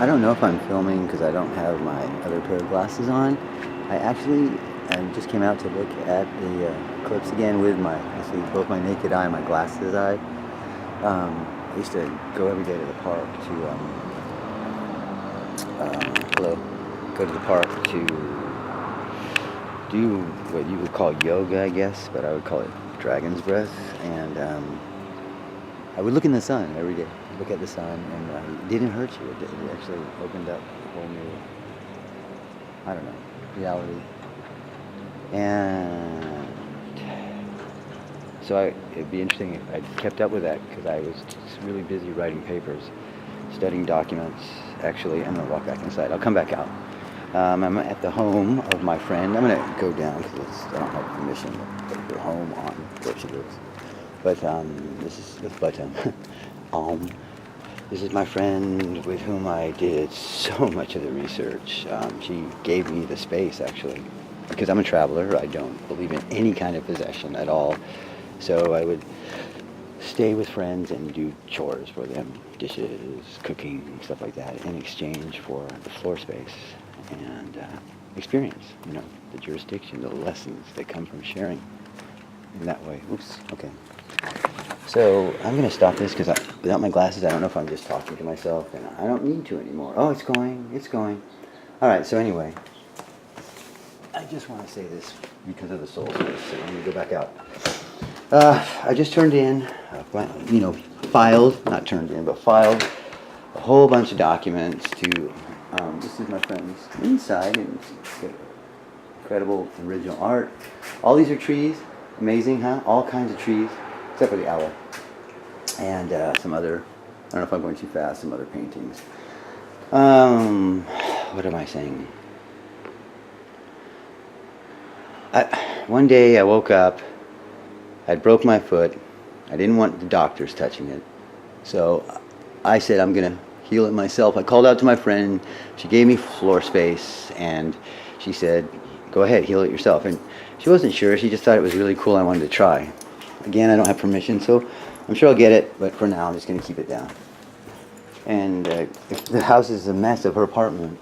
I don't know if I'm filming because I don't have my other pair of glasses on. I just came out to look at the eclipse again with actually both my naked eye and my glasses eye. I used to go every day to the park to, go to the park to do what you would call yoga, I guess, but I would call it dragon's breath. And I would look in the sun every day, look at the sun, and it didn't hurt you. It actually opened up a whole new, I don't know, reality. And so it'd be interesting if I kept up with that, because I was just really busy writing papers, studying documents. Actually, I'm going to walk back inside. I'll come back out. I'm at the home of my friend. I'm going to go down because I don't have permission to go home on where she lives. But this is my friend with whom I did so much of the research. She gave me the space, actually, because I'm a traveler. I don't believe in any kind of possession at all. So I would stay with friends and do chores for them, dishes, cooking, stuff like that, in exchange for the floor space and experience, the jurisdiction, the lessons that come from sharing in that way. Oops, okay. So I'm going to stop this because without my glasses, I don't know if I'm just talking to myself, and I don't need to anymore. Oh, it's going. All right, so anyway, I just want to say this because of the soul space, so let me go back out. I just turned in, filed a whole bunch of documents to, this is my friend's inside, and it's got incredible original art. All these are trees, amazing, huh? All kinds of trees, except for the owl. And some other, I don't know if I'm going too fast, some other paintings. What am I saying? One day I woke up, I broke my foot. I didn't want the doctors touching it. So I said, I'm going to heal it myself. I called out to my friend. She gave me floor space, and she said, go ahead, heal it yourself. And she wasn't sure. She just thought it was really cool. I wanted to try. Again, I don't have permission, so I'm sure I'll get it. But for now, I'm just going to keep it down. And if the house is a mess of her apartment,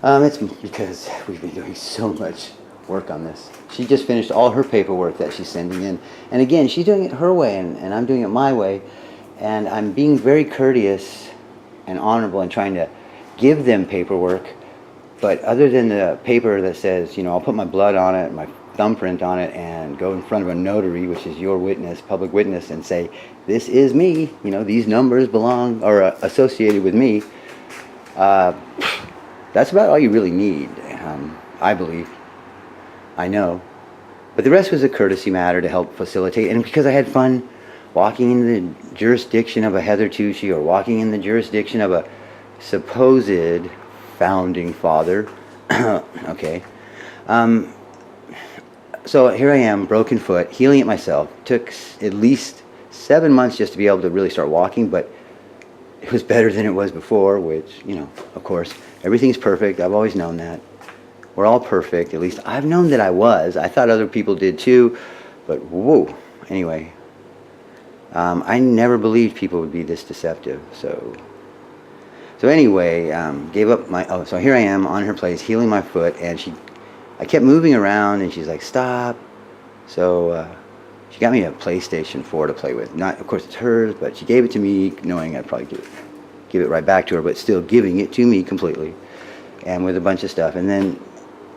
it's because we've been doing so much work on this. She just finished all her paperwork that she's sending in. And again, she's doing it her way, and I'm doing it my way. And I'm being very courteous and honorable and trying to give them paperwork. But other than the paper that says, I'll put my blood on it, my thumbprint on it, and go in front of a notary, which is your witness, public witness, and say, this is me, these numbers belong or are associated with me. That's about all you really need, I believe. I know. But the rest was a courtesy matter to help facilitate. And because I had fun walking in the jurisdiction of a Heather Tucci, or walking in the jurisdiction of a supposed founding father. Okay. So here I am, broken foot, healing it myself. Took at least 7 months just to be able to really start walking, but it was better than it was before, which, of course, everything's perfect. I've always known that. We're all perfect. At least I've known that I was. I thought other people did too, but whoa. Anyway, I never believed people would be this deceptive. So anyway, gave up so here I am on her place, healing my foot, and I kept moving around, and she's like, stop. So she got me a PlayStation 4 to play with. Not, of course, it's hers, but she gave it to me, knowing I'd probably give it right back to her, but still giving it to me completely, and with a bunch of stuff. And then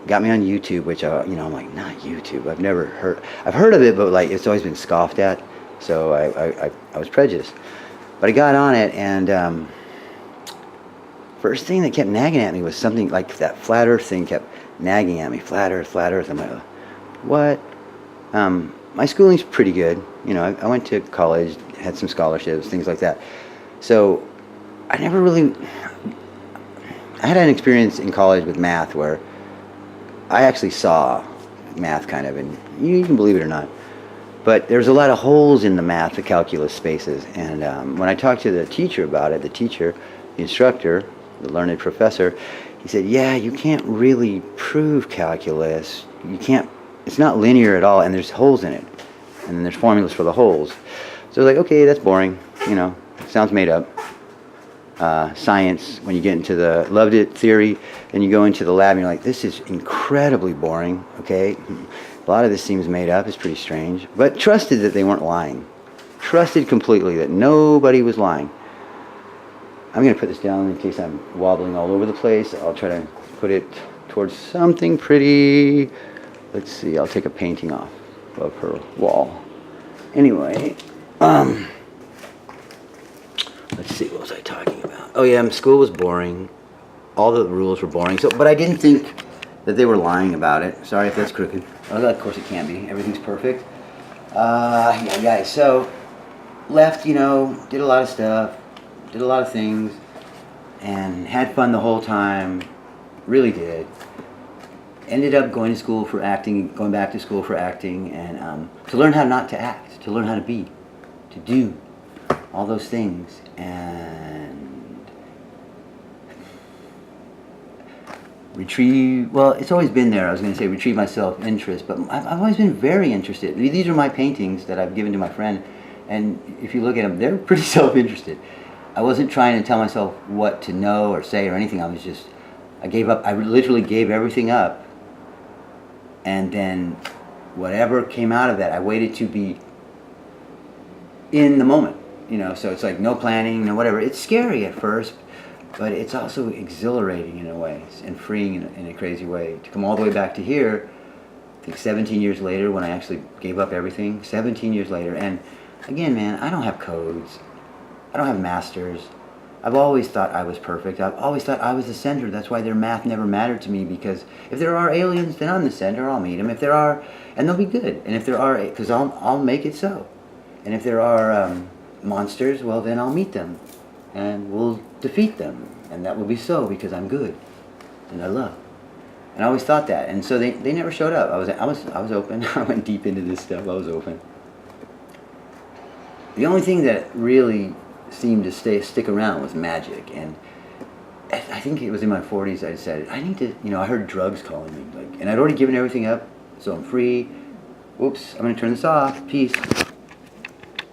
got me on YouTube, which I'm like, not YouTube. I've heard of it, but like it's always been scoffed at. So I was prejudiced, but I got on it, and first thing that kept nagging at me was something like that flat Earth thing kept nagging at me. Flat Earth, flat Earth. I'm like, what? My schooling's pretty good. I went to college, had some scholarships, things like that. So I had an experience in college with math where I actually saw math kind of, and you can believe it or not, but there's a lot of holes in the math, the calculus spaces. And when I talked to the teacher about it, the instructor, the learned professor, he said, yeah, you can't really prove calculus. It's not linear at all, and there's holes in it. And then there's formulas for the holes. So I was like, okay, that's boring. It sounds made up. science when you get into loved it theory, and you go into the lab and you're like, this is incredibly boring, okay? A lot of this seems made up, it's pretty strange, but trusted that they weren't lying. Trusted completely that nobody was lying. I'm going to put this down in case I'm wobbling all over the place. I'll try to put it towards something pretty. Let's see, I'll take a painting off of her wall. Anyway, let's see, what was I talking about? Oh yeah, school was boring. All the rules were boring. But I didn't think that they were lying about it. Sorry if that's crooked. Oh, of course it can't be. Everything's perfect. Yeah, guys. So left, did a lot of stuff, did a lot of things, and had fun the whole time. Really did. Ended up going to school for acting, going back to school for acting, and to learn how not to act, to learn how to be, to do all those things, and retrieve, well, it's always been there. I was going to say retrieve my self-interest, but I've always been very interested. These are my paintings that I've given to my friend, and if you look at them, they're pretty self-interested. I wasn't trying to tell myself what to know or say or anything. I gave up. I literally gave everything up. And then whatever came out of that, I waited to be in the moment, so it's like no planning, no whatever. It's scary at first, but it's also exhilarating in a way and freeing in a crazy way. To come all the way back to here, I think 17 years later when I actually gave up everything, 17 years later. And again, man, I don't have codes. I don't have masters. I've always thought I was perfect. I've always thought I was the center. That's why their math never mattered to me, because if there are aliens, then I'm the center. I'll meet them. If there are, and they'll be good. And if there are, because I'll make it so. And if there are monsters, well, then I'll meet them, and we'll defeat them, and that will be so because I'm good, and I love. And I always thought that, and so they never showed up. I was open. I went deep into this stuff. I was open. The only thing that really seemed to stick around was magic, and I think it was in my 40s I decided I need to, I heard drugs calling me, and I'd already given everything up, so I'm free. Oops, I'm going to turn this off. Peace.